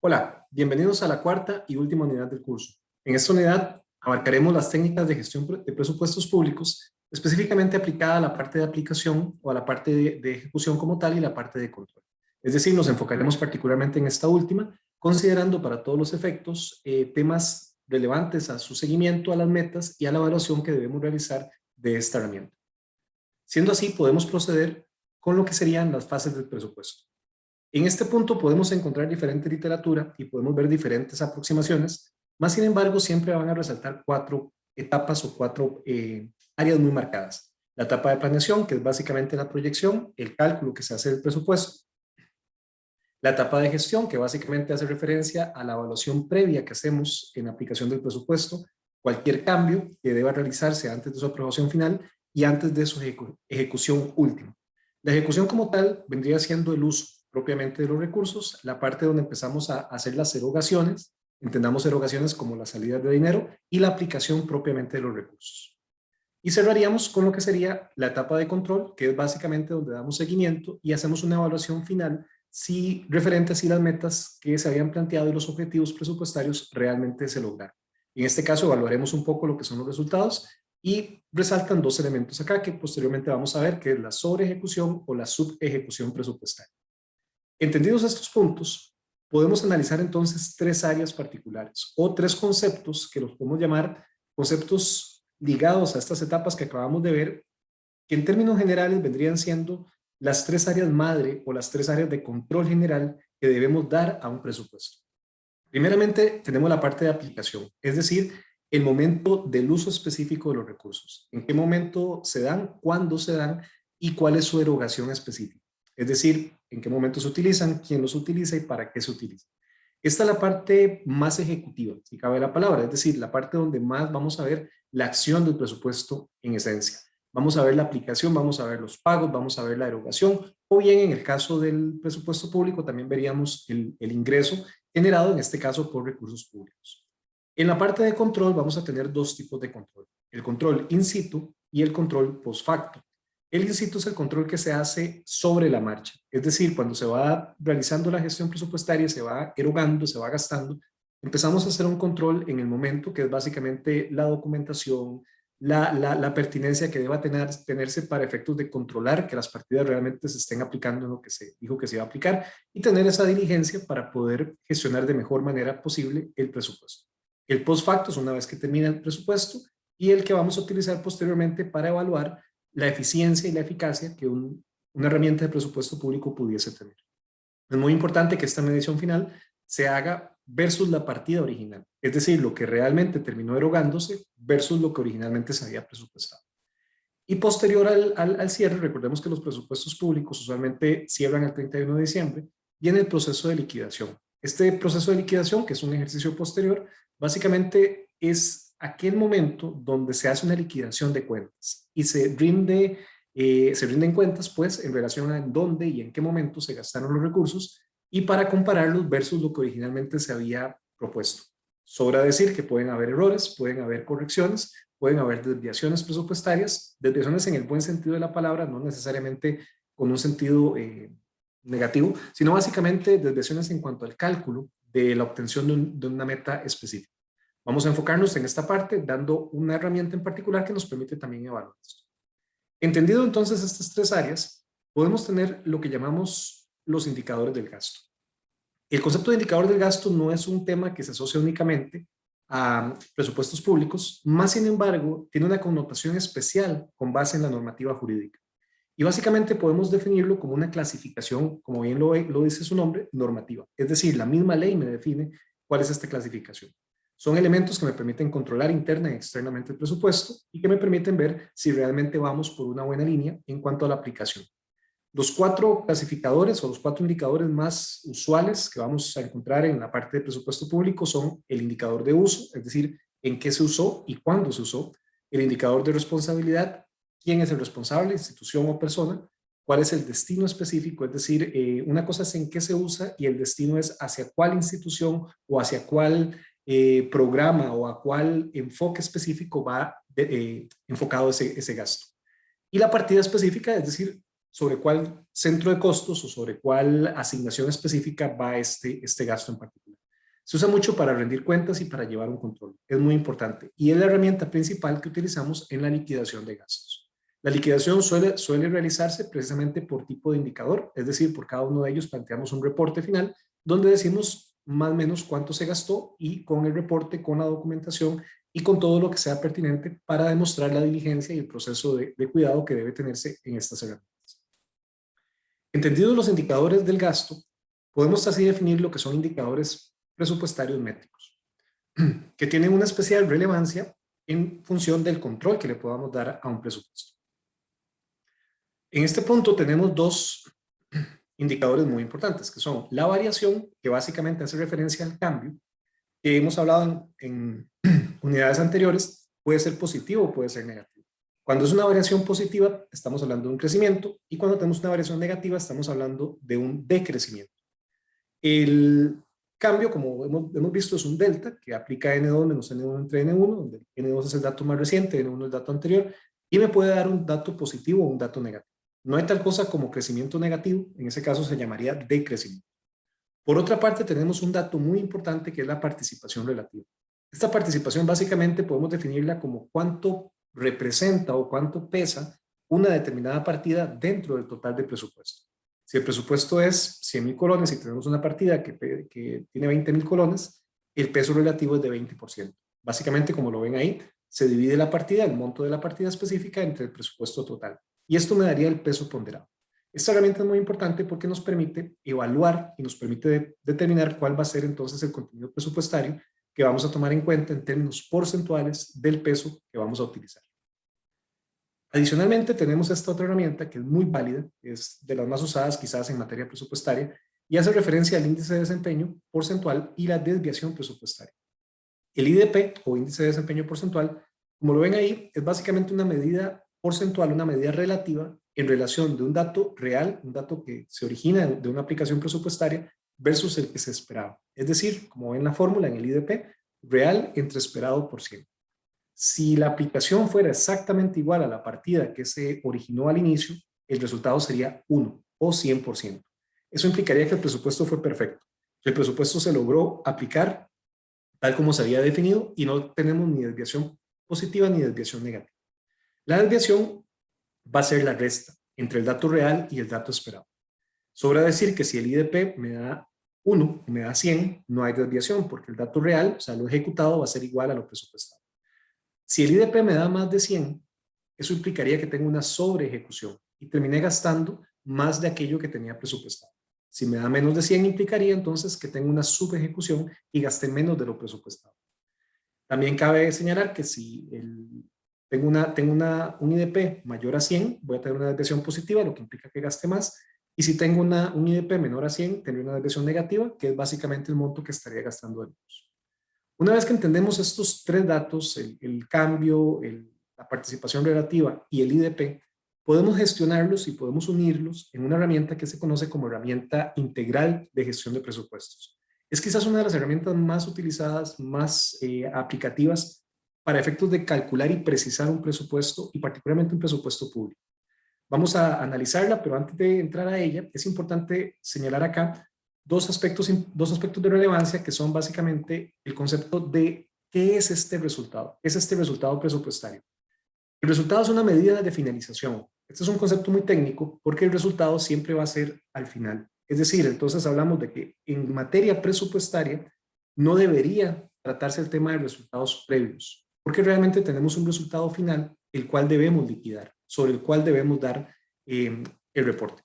Hola, bienvenidos a la cuarta y última unidad del curso. En esta unidad abarcaremos las técnicas de gestión de presupuestos públicos, específicamente aplicada a la parte de aplicación o a la parte de ejecución como tal y la parte de control. Es decir, nos enfocaremos particularmente en esta última, considerando para todos los efectos temas relevantes a su seguimiento, a las metas y a la evaluación que debemos realizar de esta herramienta. Siendo así, podemos proceder con lo que serían las fases del presupuesto. En este punto podemos encontrar diferente literatura y podemos ver diferentes aproximaciones, más sin embargo siempre van a resaltar cuatro etapas o cuatro áreas muy marcadas. La etapa de planeación, que es básicamente la proyección, el cálculo que se hace del presupuesto. La etapa de gestión, que básicamente hace referencia a la evaluación previa que hacemos en la aplicación del presupuesto, cualquier cambio que deba realizarse antes de su aprobación final y antes de su ejecución última. La ejecución como tal vendría siendo el uso propiamente de los recursos, la parte donde empezamos a hacer las erogaciones, entendamos erogaciones como las salidas de dinero y la aplicación propiamente de los recursos. Y cerraríamos con lo que sería la etapa de control, que es básicamente donde damos seguimiento y hacemos una evaluación final si referente a si las metas que se habían planteado y los objetivos presupuestarios realmente se lograron. En este caso evaluaremos un poco lo que son los resultados y resaltan dos elementos acá que posteriormente vamos a ver, que es la sobreejecución o la subejecución presupuestaria. Entendidos estos puntos, podemos analizar entonces tres áreas particulares o tres conceptos que los podemos llamar conceptos ligados a estas etapas que acabamos de ver, que en términos generales vendrían siendo las tres áreas madre o las tres áreas de control general que debemos dar a un presupuesto. Primeramente, tenemos la parte de aplicación, es decir, el momento del uso específico de los recursos. ¿En qué momento se dan, cuándo se dan y cuál es su erogación específica? Es decir, en qué momento se utilizan, quién los utiliza y para qué se utiliza. Esta es la parte más ejecutiva, si cabe la palabra, es decir, la parte donde más vamos a ver la acción del presupuesto en esencia. Vamos a ver la aplicación, vamos a ver los pagos, vamos a ver la erogación, o bien en el caso del presupuesto público también veríamos el ingreso generado en este caso por recursos públicos. En la parte de control vamos a tener dos tipos de control, el control in situ y el control post facto. El in situ es el control que se hace sobre la marcha, es decir, cuando se va realizando la gestión presupuestaria, se va erogando, se va gastando, empezamos a hacer un control en el momento, que es básicamente la documentación, la pertinencia que deba tenerse para efectos de controlar que las partidas realmente se estén aplicando en lo que se dijo que se iba a aplicar y tener esa diligencia para poder gestionar de mejor manera posible el presupuesto. El post facto es una vez que termina el presupuesto y el que vamos a utilizar posteriormente para evaluar la eficiencia y la eficacia que una herramienta de presupuesto público pudiese tener. Es muy importante que esta medición final se haga versus la partida original, es decir, lo que realmente terminó erogándose versus lo que originalmente se había presupuestado. Y posterior al cierre, recordemos que los presupuestos públicos usualmente cierran el 31 de diciembre, viene el proceso de liquidación. Este proceso de liquidación, que es un ejercicio posterior, básicamente es aquel momento donde se hace una liquidación de cuentas y se rinden cuentas pues en relación a dónde y en qué momento se gastaron los recursos y para compararlos versus lo que originalmente se había propuesto. Sobra decir que pueden haber errores, pueden haber correcciones, pueden haber desviaciones presupuestarias, desviaciones en el buen sentido de la palabra, no necesariamente con un sentido negativo, sino básicamente desviaciones en cuanto al cálculo de la obtención de una meta específica. Vamos a enfocarnos en esta parte dando una herramienta en particular que nos permite también evaluar esto. Entendido entonces estas tres áreas, podemos tener lo que llamamos los indicadores del gasto. El concepto de indicador del gasto no es un tema que se asocia únicamente a presupuestos públicos, más sin embargo, tiene una connotación especial con base en la normativa jurídica. Y básicamente podemos definirlo como una clasificación, como bien lo dice su nombre, normativa. Es decir, la misma ley me define cuál es esta clasificación. Son elementos que me permiten controlar interna y externamente el presupuesto y que me permiten ver si realmente vamos por una buena línea en cuanto a la aplicación. Los cuatro clasificadores o los cuatro indicadores más usuales que vamos a encontrar en la parte de presupuesto público son el indicador de uso, es decir, en qué se usó y cuándo se usó, el indicador de responsabilidad, quién es el responsable, institución o persona, cuál es el destino específico, es decir, una cosa es en qué se usa y el destino es hacia cuál institución o hacia cuál programa o a cuál enfoque específico va enfocado ese gasto. Y la partida específica, es decir, sobre cuál centro de costos o sobre cuál asignación específica va este gasto en particular. Se usa mucho para rendir cuentas y para llevar un control. Es muy importante y es la herramienta principal que utilizamos en la liquidación de gastos. La liquidación suele realizarse precisamente por tipo de indicador, es decir, por cada uno de ellos planteamos un reporte final donde decimos más o menos cuánto se gastó y con el reporte, con la documentación y con todo lo que sea pertinente para demostrar la diligencia y el proceso de cuidado que debe tenerse en estas herramientas. Entendidos los indicadores del gasto, podemos así definir lo que son indicadores presupuestarios métricos, que tienen una especial relevancia en función del control que le podamos dar a un presupuesto. En este punto tenemos dos indicadores muy importantes, que son la variación, que básicamente hace referencia al cambio, que hemos hablado en unidades anteriores, puede ser positivo o puede ser negativo. Cuando es una variación positiva, estamos hablando de un crecimiento, y cuando tenemos una variación negativa, estamos hablando de un decrecimiento. El cambio, como hemos visto, es un delta que aplica N2 menos N1 entre N1, donde N2 es el dato más reciente, N1 es el dato anterior, y me puede dar un dato positivo o un dato negativo. No hay tal cosa como crecimiento negativo, en ese caso se llamaría decrecimiento. Por otra parte, tenemos un dato muy importante que es la participación relativa. Esta participación básicamente podemos definirla como cuánto representa o cuánto pesa una determinada partida dentro del total del presupuesto. Si el presupuesto es 100,000 colones y tenemos una partida que tiene 20,000 colones, el peso relativo es de 20%. Básicamente, como lo ven ahí, se divide la partida, el monto de la partida específica, entre el presupuesto total. Y esto me daría el peso ponderado. Esta herramienta es muy importante porque nos permite evaluar y nos permite determinar cuál va a ser entonces el contenido presupuestario que vamos a tomar en cuenta en términos porcentuales del peso que vamos a utilizar. Adicionalmente, tenemos esta otra herramienta que es muy válida, es de las más usadas quizás en materia presupuestaria, y hace referencia al índice de desempeño porcentual y la desviación presupuestaria. El IDP, o índice de desempeño porcentual, como lo ven ahí, es básicamente una medida porcentual, una medida relativa en relación de un dato real, un dato que se origina de una aplicación presupuestaria versus el que se esperaba. Es decir, como ven la fórmula en el IDP, real entre esperado por 100. Si la aplicación fuera exactamente igual a la partida que se originó al inicio, el resultado sería 1 o 100%. Eso implicaría que el presupuesto fue perfecto, que el presupuesto se logró aplicar tal como se había definido y no tenemos ni desviación positiva ni desviación negativa. La desviación va a ser la resta entre el dato real y el dato esperado. Sobra decir que si el IDP me da 1 o me da 100, no hay desviación porque el dato real, o sea, lo ejecutado, va a ser igual a lo presupuestado. Si el IDP me da más de 100, eso implicaría que tengo una sobre ejecución y terminé gastando más de aquello que tenía presupuestado. Si me da menos de 100, implicaría entonces que tengo una subejecución y gasté menos de lo presupuestado. También cabe señalar que si tengo un IDP mayor a 100, voy a tener una desviación positiva, lo que implica que gaste más. Y si tengo un IDP menor a 100, tendré una desviación negativa, que es básicamente el monto que estaría gastando de menos. Una vez que entendemos estos tres datos, el cambio, la participación relativa y el IDP, podemos gestionarlos y podemos unirlos en una herramienta que se conoce como herramienta integral de gestión de presupuestos. Es quizás una de las herramientas más utilizadas, más aplicativas para efectos de calcular y precisar un presupuesto y particularmente un presupuesto público. Vamos a analizarla, pero antes de entrar a ella, es importante señalar acá dos aspectos de relevancia que son básicamente el concepto de qué es este resultado. ¿Qué es este resultado presupuestario? El resultado es una medida de finalización. Este es un concepto muy técnico porque el resultado siempre va a ser al final. Es decir, entonces hablamos de que en materia presupuestaria no debería tratarse el tema de resultados previos, porque realmente tenemos un resultado final el cual debemos liquidar, sobre el cual debemos dar el reporte.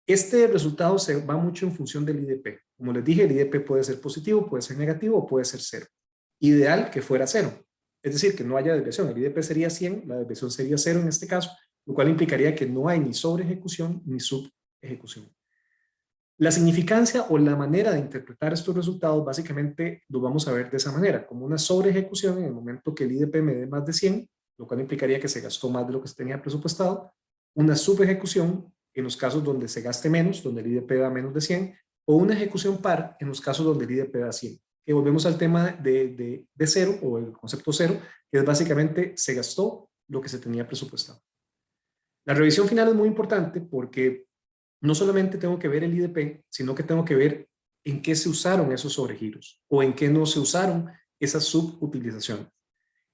Este resultado se va mucho en función del IDP. Como les dije, el IDP puede ser positivo, puede ser negativo o puede ser cero. Ideal que fuera cero. Es decir, que no haya desviación. El IDP sería 100, la desviación sería 0 en este caso, lo cual implicaría que no hay ni sobre ejecución ni sub ejecución. La significancia o la manera de interpretar estos resultados básicamente lo vamos a ver de esa manera, como una sobre ejecución en el momento que el IDP me dé más de 100, lo cual implicaría que se gastó más de lo que se tenía presupuestado, una sub ejecución en los casos donde se gaste menos, donde el IDP da menos de 100, o una ejecución par en los casos donde el IDP da 100. Que volvemos al tema de cero o el concepto cero, que es básicamente se gastó lo que se tenía presupuestado. La revisión final es muy importante porque no solamente tengo que ver el IDP, sino que tengo que ver en qué se usaron esos sobregiros o en qué no se usaron esas subutilizaciones.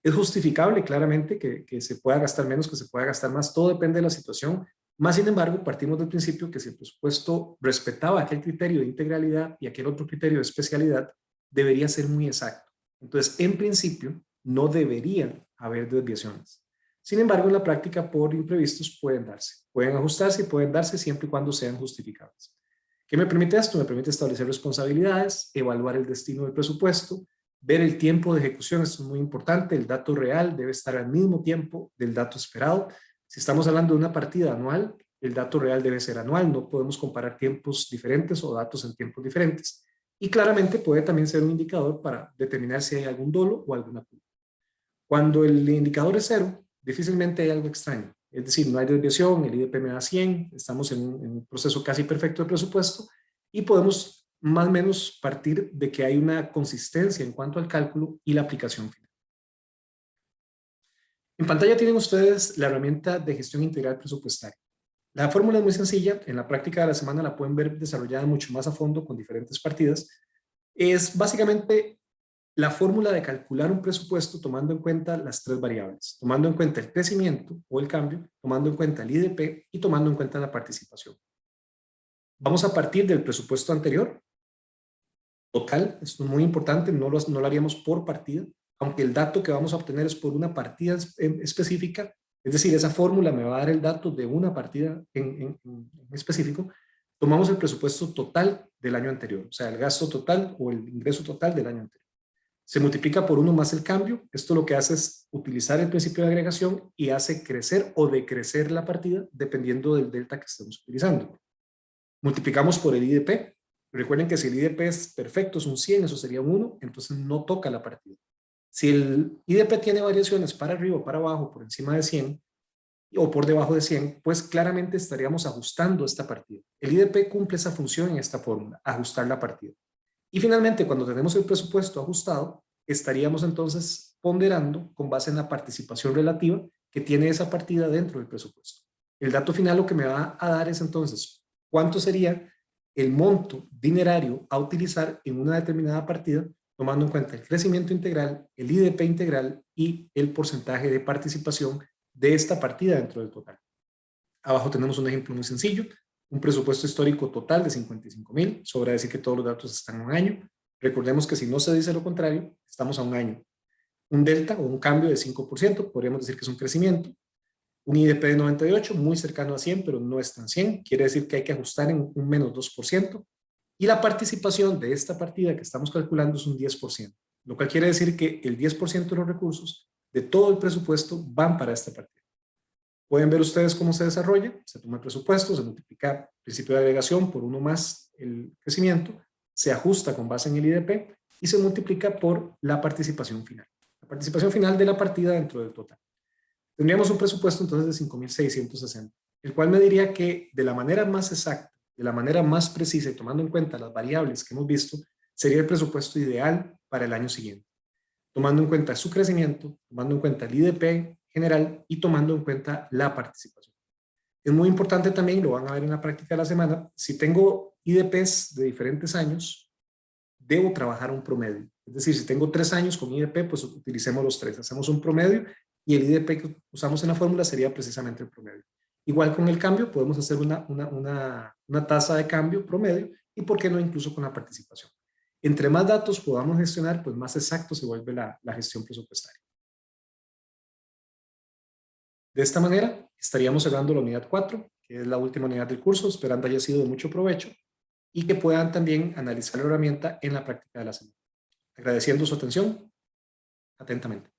Es justificable claramente que se pueda gastar menos, que se pueda gastar más, todo depende de la situación. Más sin embargo, partimos del principio que si el presupuesto respetaba aquel criterio de integralidad y aquel otro criterio de especialidad, debería ser muy exacto. Entonces, en principio, no deberían haber desviaciones. Sin embargo, en la práctica, por imprevistos pueden ajustarse y pueden darse siempre y cuando sean justificables. ¿Qué me permite esto? Me permite establecer responsabilidades, evaluar el destino del presupuesto, ver el tiempo de ejecución. Esto es muy importante. El dato real debe estar al mismo tiempo del dato esperado. Si estamos hablando de una partida anual, el dato real debe ser anual. No podemos comparar tiempos diferentes o datos en tiempos diferentes. Y claramente puede también ser un indicador para determinar si hay algún dolo o alguna culpa. Cuando el indicador es 0, difícilmente hay algo extraño. Es decir, no hay desviación, el IDP me da 100, estamos en un proceso casi perfecto de presupuesto y podemos más o menos partir de que hay una consistencia en cuanto al cálculo y la aplicación final. En pantalla tienen ustedes la herramienta de gestión integral presupuestaria. La fórmula es muy sencilla, en la práctica de la semana la pueden ver desarrollada mucho más a fondo con diferentes partidas. Es básicamente la fórmula de calcular un presupuesto tomando en cuenta las tres variables, tomando en cuenta el crecimiento o el cambio, tomando en cuenta el IDP y tomando en cuenta la participación. Vamos a partir del presupuesto anterior, total, esto es muy importante, no lo haríamos por partida, aunque el dato que vamos a obtener es por una partida específica, es decir, esa fórmula me va a dar el dato de una partida en específico. Tomamos el presupuesto total del año anterior, o sea, el gasto total o el ingreso total del año anterior. Se multiplica por 1 más el cambio. Esto lo que hace es utilizar el principio de agregación y hace crecer o decrecer la partida dependiendo del delta que estemos utilizando. Multiplicamos por el IDP. Recuerden que si el IDP es perfecto, es un 100, eso sería un 1, entonces no toca la partida. Si el IDP tiene variaciones para arriba o para abajo, por encima de 100 o por debajo de 100, pues claramente estaríamos ajustando esta partida. El IDP cumple esa función en esta fórmula, ajustar la partida. Y finalmente, cuando tenemos el presupuesto ajustado, estaríamos entonces ponderando con base en la participación relativa que tiene esa partida dentro del presupuesto. El dato final lo que me va a dar es entonces cuánto sería el monto dinerario a utilizar en una determinada partida, tomando en cuenta el crecimiento integral, el IDP integral y el porcentaje de participación de esta partida dentro del total. Abajo tenemos un ejemplo muy sencillo, un presupuesto histórico total de 55,000, sobra decir que todos los datos están a un año. Recordemos que si no se dice lo contrario, estamos a un año. Un delta o un cambio de 5%, podríamos decir que es un crecimiento. Un IDP de 98, muy cercano a 100, pero no es tan 100, quiere decir que hay que ajustar en un menos 2%. Y la participación de esta partida que estamos calculando es un 10%, lo cual quiere decir que el 10% de los recursos de todo el presupuesto van para esta partida. Pueden ver ustedes cómo se desarrolla, se toma el presupuesto, se multiplica el principio de agregación por 1 más el crecimiento, se ajusta con base en el IDP y se multiplica por la participación final. La participación final de la partida dentro del total. Tendríamos un presupuesto entonces de 5,660, el cual me diría que de la manera más exacta, de la manera más precisa y tomando en cuenta las variables que hemos visto, sería el presupuesto ideal para el año siguiente, tomando en cuenta su crecimiento, tomando en cuenta el IDP general y tomando en cuenta la participación. Es muy importante también, lo van a ver en la práctica de la semana, si tengo IDPs de diferentes años, debo trabajar un promedio. Es decir, si tengo 3 años con IDP, pues utilicemos los 3, hacemos un promedio y el IDP que usamos en la fórmula sería precisamente el promedio. Igual con el cambio, podemos hacer una tasa de cambio promedio y por qué no incluso con la participación. Entre más datos podamos gestionar, pues más exacto se vuelve la gestión presupuestaria. De esta manera, estaríamos cerrando la unidad 4, que es la última unidad del curso, esperando haya sido de mucho provecho y que puedan también analizar la herramienta en la práctica de la semana. Agradeciendo su atención, atentamente.